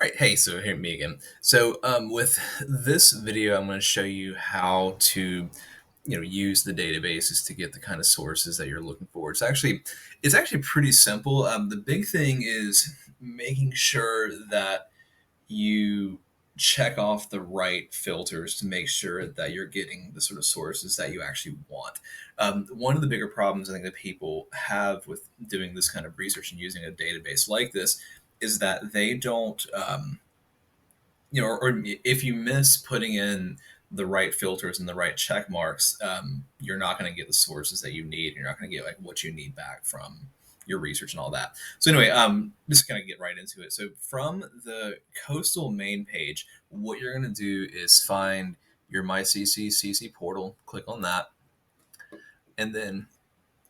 All right, hey, so here me again. So with this video, I'm going to show you how to, use the databases to get the kind of sources that you're looking for. It's actually pretty simple. The big thing is making sure that you check off the right filters to make sure that you're getting the sort of sources that you actually want. One of the bigger problems I think that people have with doing this kind of research and using a database like this is that they don't or if you miss putting in the right filters and the right check marks, you're not going to get the sources that you need. You're not going to get like what you need back from your research and all that. So anyway, just going to get right into it. So from the coastal main page, what you're going to do is find your MyCC portal, click on that, and then,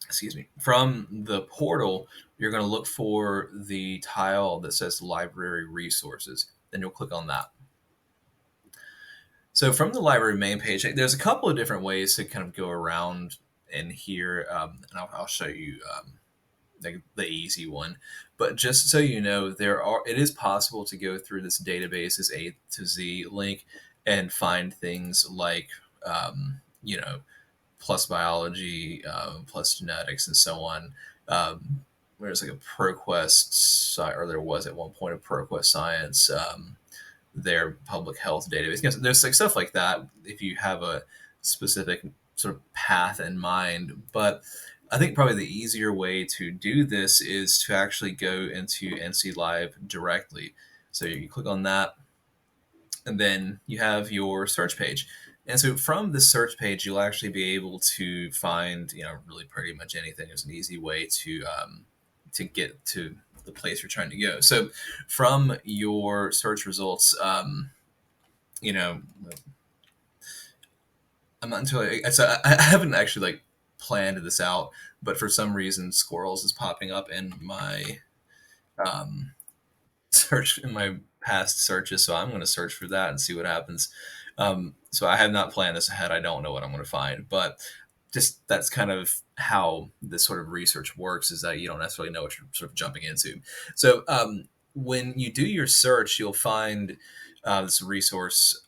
excuse me, from the portal, you're going to look for the tile that says library resources. Then you'll click on that. So from the library main page, there's a couple of different ways to kind of go around in here, and I'll show you the easy one. But just so you know, it is possible to go through this database's A to Z link and find things like plus biology, plus genetics, and so on. There's like a ProQuest site, or there was at one point a ProQuest Science. Their public health database. Yes, there's like stuff like that if you have a specific sort of path in mind. But I think probably the easier way to do this is to actually go into NC Live directly. So you click on that, and then you have your search page. And so from the search page, you'll actually be able to find, really pretty much anything. There's an easy way to get to the place you're trying to go. So from your search results, you know, I'm not entirely. So I haven't actually like planned this out, but for some reason, squirrels is popping up in my um, search in my past searches. So I'm going to search for that and see what happens. So I have not planned this ahead. I don't know what I'm going to find, but just that's kind of how this sort of research works, is that you don't necessarily know what you're sort of jumping into. So when you do your search, you'll find this resource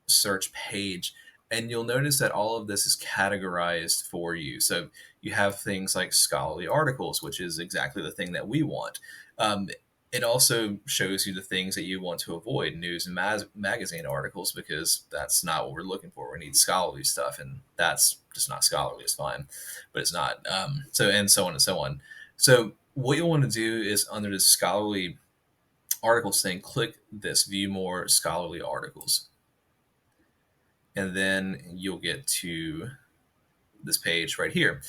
search page, and you'll notice that all of this is categorized for you. So you have things like scholarly articles, which is exactly the thing that we want. It also shows you the things that you want to avoid, news and magazine articles, because that's not what we're looking for. We need scholarly stuff, and that's just not scholarly. It's fine, but it's not. And so on and so on. So what you'll want to do is, under the scholarly articles thing, click this View More Scholarly Articles. And then you'll get to this page right here.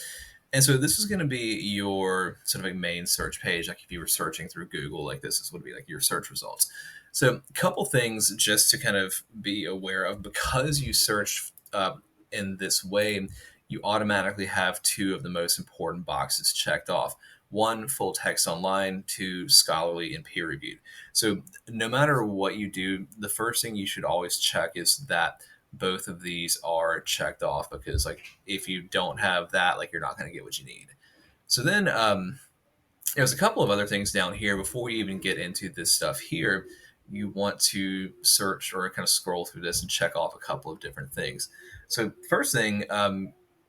And so this is going to be your sort of a main search page. Like if you were searching through Google, like this would be like your search results. So a couple things just to kind of be aware of: because you searched in this way, you automatically have two of the most important boxes checked off. One, full text online; two, scholarly and peer reviewed. So no matter what you do, the first thing you should always check is that both of these are checked off, because like if you don't have that, like you're not going to get what you need. So then there's a couple of other things down here before we even get into this stuff here. You want to search or kind of scroll through this and check off a couple of different things. So first thing,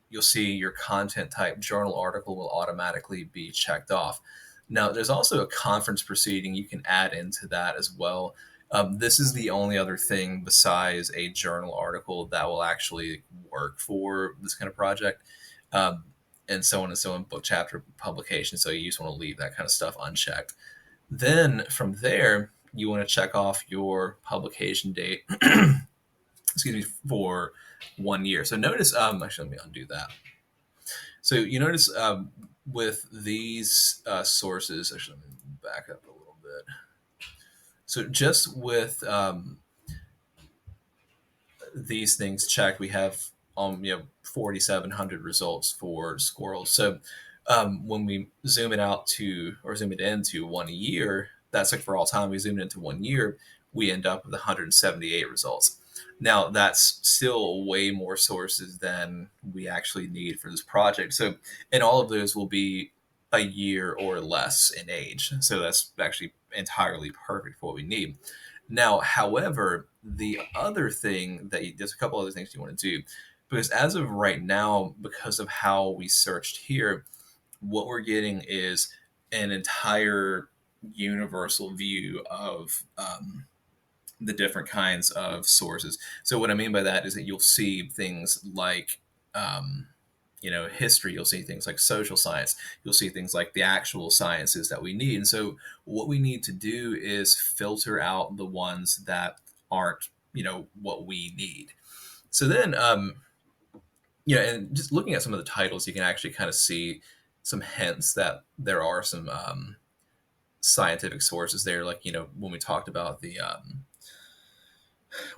you'll see your content type journal article will automatically be checked off. Now there's also a conference proceeding you can add into that as well. This is the only other thing besides a journal article that will actually work for this kind of project, and so on and so on, book chapter publication. So you just want to leave that kind of stuff unchecked. Then from there, you want to check off your publication date, excuse me, for 1 year. So notice, actually, let me undo that. So you notice with these sources, actually, let me back up a little bit. So just with these things checked, we have 4,700 results for squirrels. So when we zoom it out to, or zoom it into 1 year, that's like for all time. We zoom it into 1 year, we end up with 178 results. Now that's still way more sources than we actually need for this project. And all of those will be a year or less in age. So that's actually entirely perfect for what we need. Now, however, the other thing there's a couple other things you want to do, because as of right now, because of how we searched here, what we're getting is an entire universal view of the different kinds of sources. So what I mean by that is that you'll see things like um, history, you'll see things like social science, you'll see things like the actual sciences that we need. And so what we need to do is filter out the ones that aren't what we need. So then and just looking at some of the titles, you can actually kind of see some hints that there are some scientific sources there. Like when we talked about the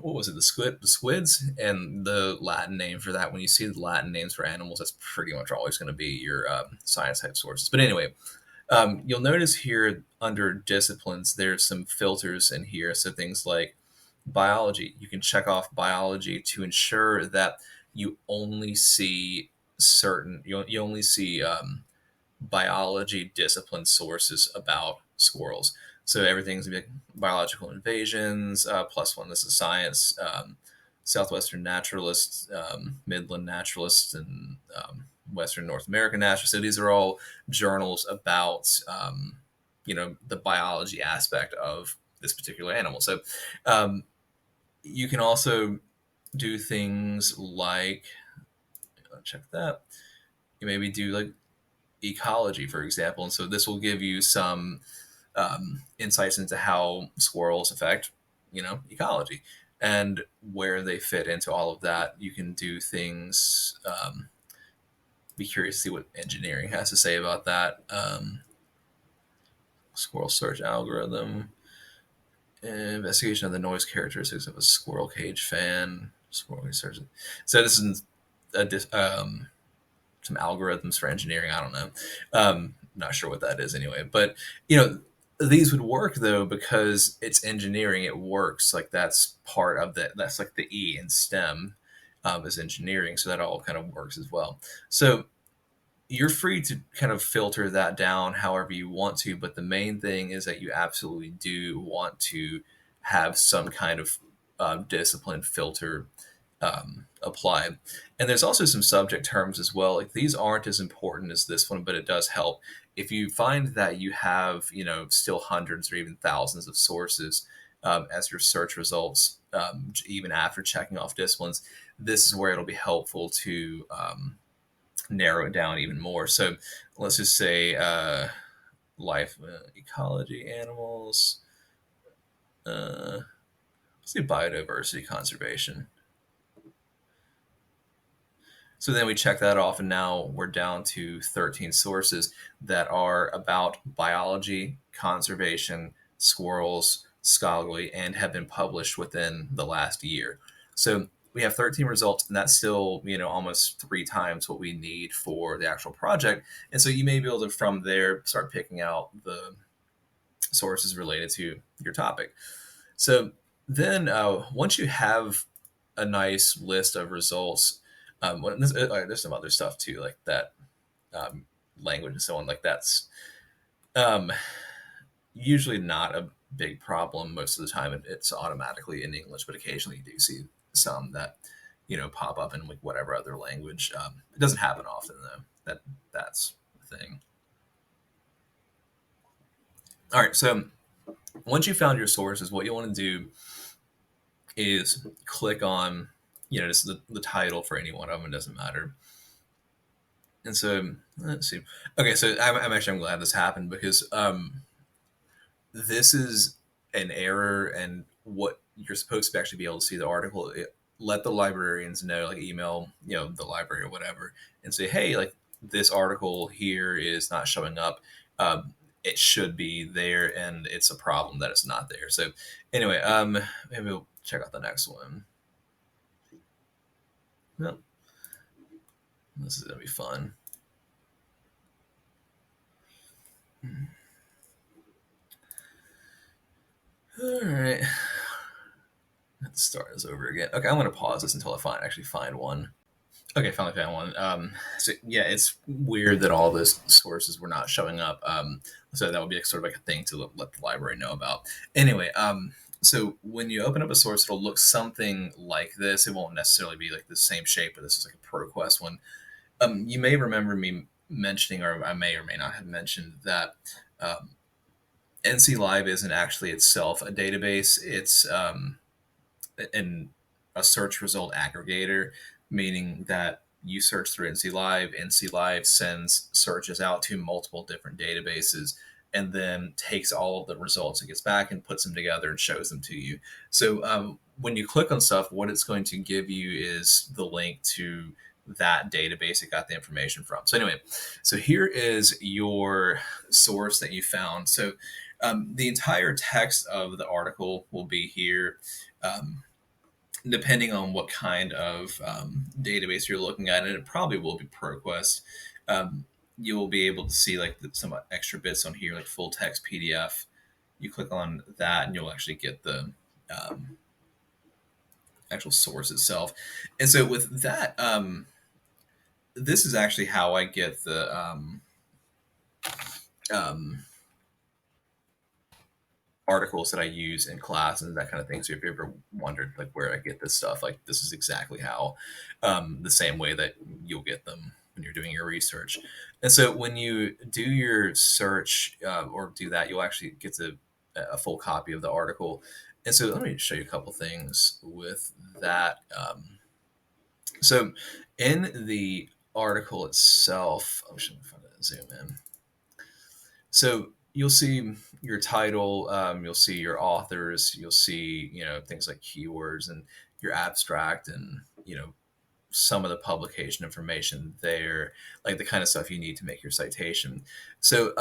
what was it, the squids, and the Latin name for that. When you see the Latin names for animals, that's pretty much always going to be your science type sources. But anyway, you'll notice here under disciplines, there's some filters in here. So things like biology, you can check off biology to ensure that you only see you only see biology discipline sources about squirrels. So everything's gonna be like biological invasions, plus one. This is science, Southwestern naturalists, Midland naturalists, and Western North American naturalists. So these are all journals about the biology aspect of this particular animal. So you can also do things like check that. You maybe do like ecology, for example, and so this will give you some insights into how squirrels affect ecology and where they fit into all of that. You can do things. Be curious to see what engineering has to say about that. Squirrel search algorithm, investigation of the noise characteristics of a squirrel cage fan. Squirrel research. So this is some algorithms for engineering. I don't know. Not sure what that is anyway. But these would work though because it's engineering. It works like that's part of that. That's like the E in STEM is engineering. So that all kind of works as well. So you're free to kind of filter that down however you want to, but the main thing is that you absolutely do want to have some kind of discipline filter applied. And there's also some subject terms as well. Like these aren't as important as this one, but it does help. If you find that you have, still hundreds or even thousands of sources as your search results, even after checking off disciplines, this is where it'll be helpful to narrow it down even more. So let's just say life, ecology, animals. Let's do biodiversity conservation. So then we check that off, and now we're down to 13 sources that are about biology, conservation, squirrels, scholarly, and have been published within the last year. So we have 13 results, and that's still, almost 3 times what we need for the actual project. And so you may be able to, from there, start picking out the sources related to your topic. So then once you have a nice list of results, there's some other stuff too, like that language and so on. Like that's usually not a big problem. Most of the time, it's automatically in English, but occasionally you do see some that pop up in like whatever other language. It doesn't happen often though. That's the thing. All right, so once you found your sources, what you want to do is click on just the title for any one of them. It doesn't matter. And so let's see. Okay, so I'm glad this happened because this is an error, and what you're supposed to actually be able to see the article. Let the librarians know, like email the library or whatever, and say, hey, like this article here is not showing up. It should be there, and it's a problem that it's not there. So anyway, maybe we'll check out the next one. No, this is gonna be fun. All right, let's start this over again. Okay, I'm gonna pause this until I actually find one. Okay, finally found one. So yeah, it's weird that all those sources were not showing up. So that would be sort of like a thing to let the library know about. Anyway, so when you open up a source, it'll look something like this. It won't necessarily be like the same shape, but this is like a ProQuest one. You may remember me mentioning, or I may or may not have mentioned that NC Live isn't actually itself a database. It's an a search result aggregator, meaning that you search through NC Live. NC Live sends searches out to multiple different databases and then takes all of the results it gets back and puts them together and shows them to you. So when you click on stuff, what it's going to give you is the link to that database it got the information from. So anyway, so here is your source that you found. So the entire text of the article will be here. Um, Depending on what kind of database you're looking at, and it probably will be ProQuest, you will be able to see like some extra bits on here, like full text PDF. You click on that, and you'll actually get the actual source itself. And so with that, this is actually how I get the um, articles that I use in class and that kind of thing. So if you ever wondered like where I get this stuff, like this is exactly how, the same way that you'll get them when you're doing your research. And so when you do your search or do that, you'll actually get a full copy of the article. And so let me show you a couple things with that. So in the article itself, I'm just going to find it, zoom in. So you'll see your title, you'll see your authors, you'll see things like keywords and your abstract, and some of the publication information there, like the kind of stuff you need to make your citation. So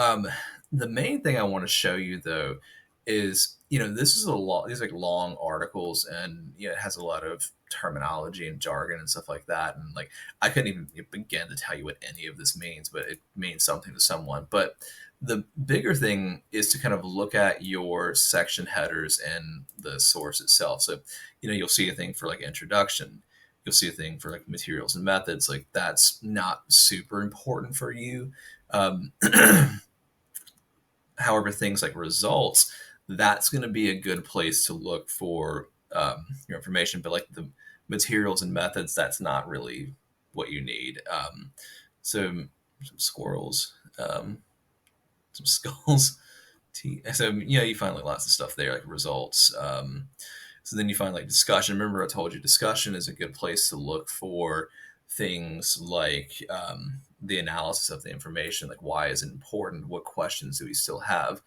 the main thing I want to show you though is this is a lot. These are like long articles, and it has a lot of terminology and jargon and stuff like that. And like I couldn't even begin to tell you what any of this means, but it means something to someone. But the bigger thing is to kind of look at your section headers and the source itself. So you'll see a thing for like introduction, you'll see a thing for like materials and methods. Like that's not super important for you. um, However, things like results, that's going to be a good place to look for your information. But like the materials and methods, that's not really what you need. So some squirrels, some skulls. So you find like lots of stuff there, like results. So then you find like discussion. Remember, I told you discussion is a good place to look for things like the analysis of the information, like why is it important, what questions do we still have,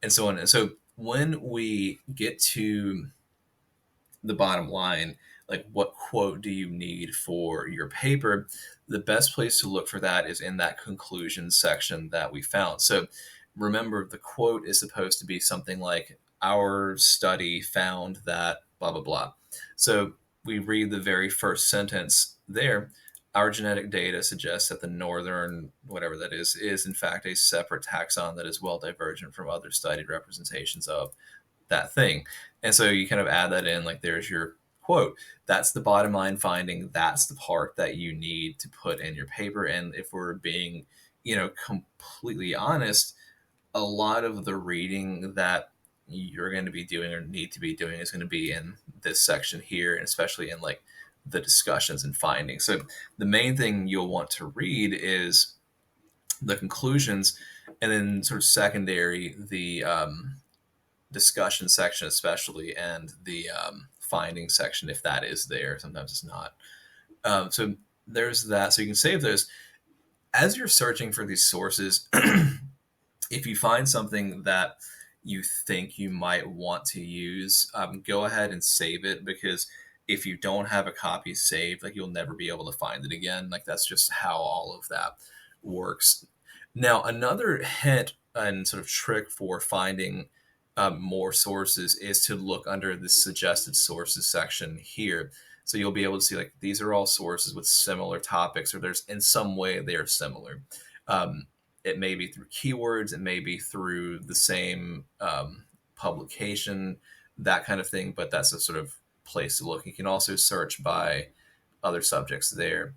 and so on. And so when we get to the bottom line, like what quote do you need for your paper, the best place to look for that is in that conclusion section that we found. So remember, the quote is supposed to be something like, our study found that blah blah blah. So we read the very first sentence there. Our genetic data suggests that the northern whatever that is in fact a separate taxon that is well divergent from other studied representations of that thing. And so you kind of add that in, like there's your quote. That's the bottom line finding. That's the part that you need to put in your paper. And if we're being, completely honest, a lot of the reading that you're going to be doing or need to be doing is going to be in this section here, and especially in like the discussions and findings. So the main thing you'll want to read is the conclusions, and then sort of secondary, the discussion section especially, and the finding section if that is there. Sometimes it's not. So there's that. So you can save those as you're searching for these sources. If you find something that you think you might want to use, go ahead and save it, because if you don't have a copy saved, like you'll never be able to find it again. Like that's just how all of that works. Now, another hint and sort of trick for finding more sources is to look under the suggested sources section here. So you'll be able to see like these are all sources with similar topics, or there's in some way they are similar. It may be through keywords, it may be through the same publication, that kind of thing. But that's a sort of place to look. You can also search by other subjects there.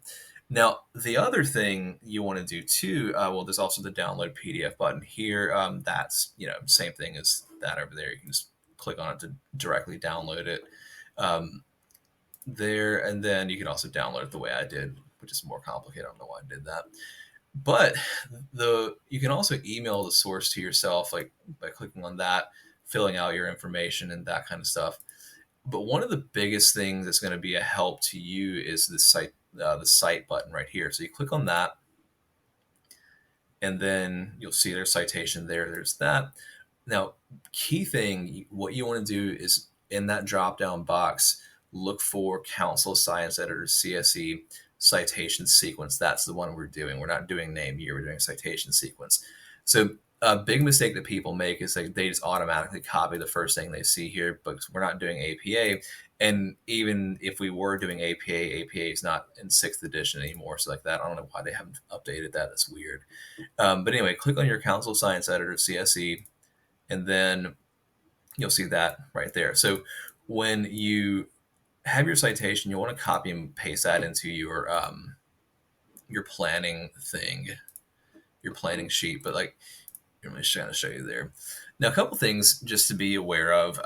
Now, the other thing you want to do too, well, there's also the download PDF button here. That's, same thing as that over there. You can just click on it to directly download it there. And then you can also download it the way I did, which is more complicated. I don't know why I did that. But you can also email the source to yourself, like by clicking on that, filling out your information and that kind of stuff. But one of the biggest things that's going to be a help to you is the cite button right here. So you click on that, and then you'll see their citation there. There's that. Now, key thing, what you want to do is in that drop down box, look for Council Science Editor CSE citation sequence. That's the one we're doing. We're not doing name year, we're doing citation sequence. So a big mistake that people make is like they just automatically copy the first thing they see here, but we're not doing APA. And even if we were doing APA is not in 6th edition anymore. So like that, I don't know why they haven't updated that. That's weird. But anyway, click on your Council Science Editor CSE, and then you'll see that right there. So when you have your citation, you want to copy and paste that into your planning thing, your planning sheet. But like, I'm just trying to show you there. Now, a couple things just to be aware of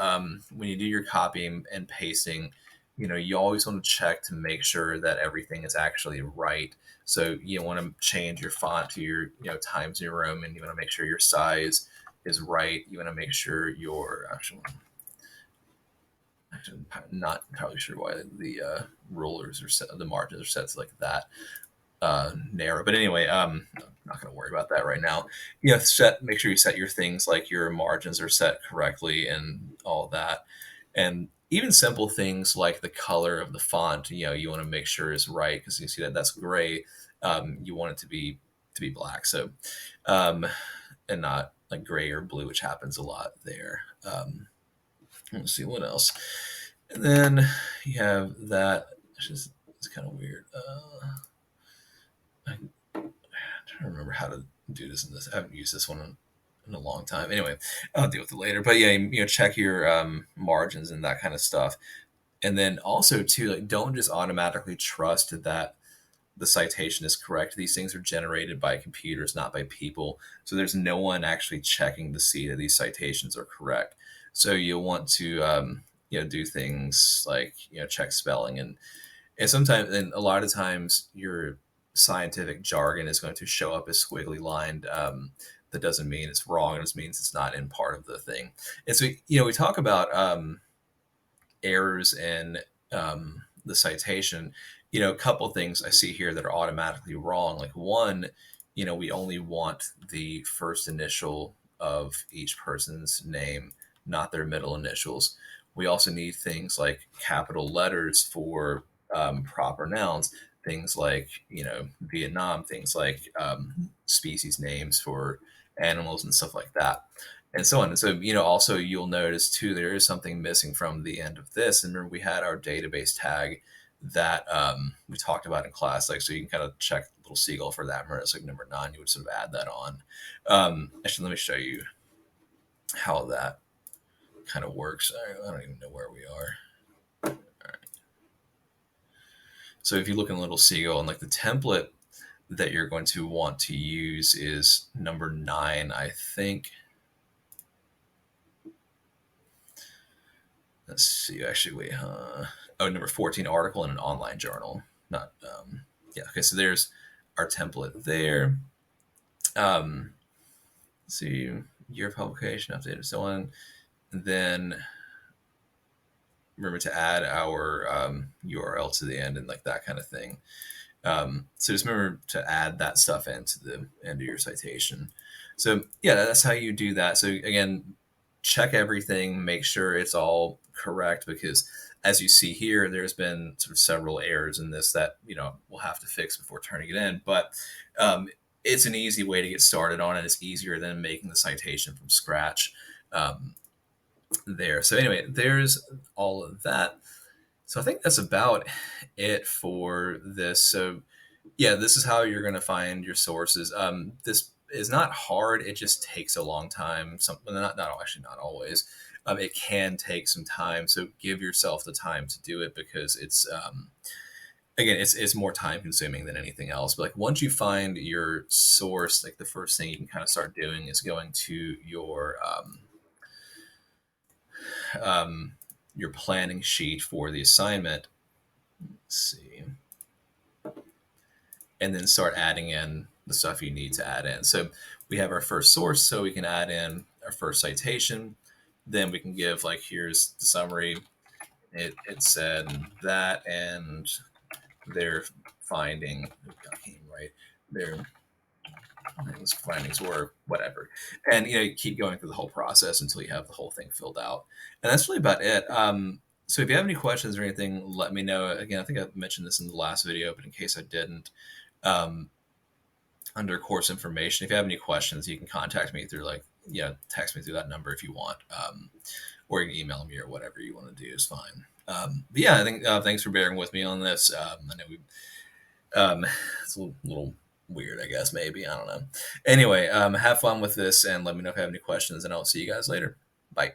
when you do your copying and pasting. You always want to check to make sure that everything is actually right. So you want to change your font to your Times New Roman. You want to make sure your size is right. You want to make sure your actually, I'm not entirely sure why the rulers are set, the margins are set to like that narrow. But anyway, I'm not going to worry about that right now. Make sure you set your things like your margins are set correctly and all that. And even simple things like the color of the font, you want to make sure is right, because you see that that's gray. You want it to be black. So, and not like gray or blue, which happens a lot there. Let's see what else. And then you have that. It's kind of weird. I'm trying to remember how to do this in this. I haven't used this one in a long time. Anyway, I'll deal with it later. But yeah, check your margins and that kind of stuff. And then also too, like, don't just automatically trust that the citation is correct. These things are generated by computers, not by people. So there's no one actually checking to see that these citations are correct. So you'll want to do things like check spelling and sometimes, and a lot of times, your scientific jargon is going to show up as squiggly lined. That doesn't mean it's wrong. It just means it's not in part of the thing. And so we talk about errors in the citation. A couple things I see here that are automatically wrong. Like one, we only want the first initial of each person's name, not their middle initials. We also need things like capital letters for proper nouns, things like Vietnam, things like species names for animals and stuff like that, and so on. And so also you'll notice too, there is something missing from the end of this. And remember, we had our database tag that we talked about in class, like, so you can kind of check little seagull for that. Remember, it's like number 9. You would sort of add that on. Actually, let me show you how that kind of works. I don't even know where we are. All right. So if you look in Little Seagull, and like the template that you're going to want to use is number 9, I think. Let's see. Actually, wait. Number 14, article in an online journal. Not. Yeah. Okay. So there's our template there. Let's see. Year of publication, updated, so on. And then remember to add our URL to the end and like that kind of thing. So just remember to add that stuff into the end of your citation. So yeah, that's how you do that. So again, check everything, make sure it's all correct, because as you see here, there's been sort of several errors in this that we'll have to fix before turning it in. But it's an easy way to get started on it. It's easier than making the citation from scratch there. So anyway, there's all of that. So I think that's about it for this. So yeah, this is how you're going to find your sources. This is not hard. It just takes a long time. Not always. It can take some time. So give yourself the time to do it, because again, it's more time consuming than anything else. But like once you find your source, like the first thing you can kind of start doing is going to your planning sheet for the assignment. Let's see, and then start adding in the stuff you need to add in. So we have our first source, so we can add in our first citation. Then we can give like, here's the summary. It said that, and their finding, I can't right, their findings were whatever, and you keep going through the whole process until you have the whole thing filled out, and that's really about it. So if you have any questions or anything, let me know. Again, I think I mentioned this in the last video, but in case I didn't, um, under course information, if you have any questions, you can contact me through text me through that number if you want, or you can email me, or whatever you want to do is fine. But yeah, I think thanks for bearing with me on this. I know it's a little weird, I guess, maybe, I don't know. Anyway, have fun with this, and let me know if you have any questions, and I'll see you guys later. Bye.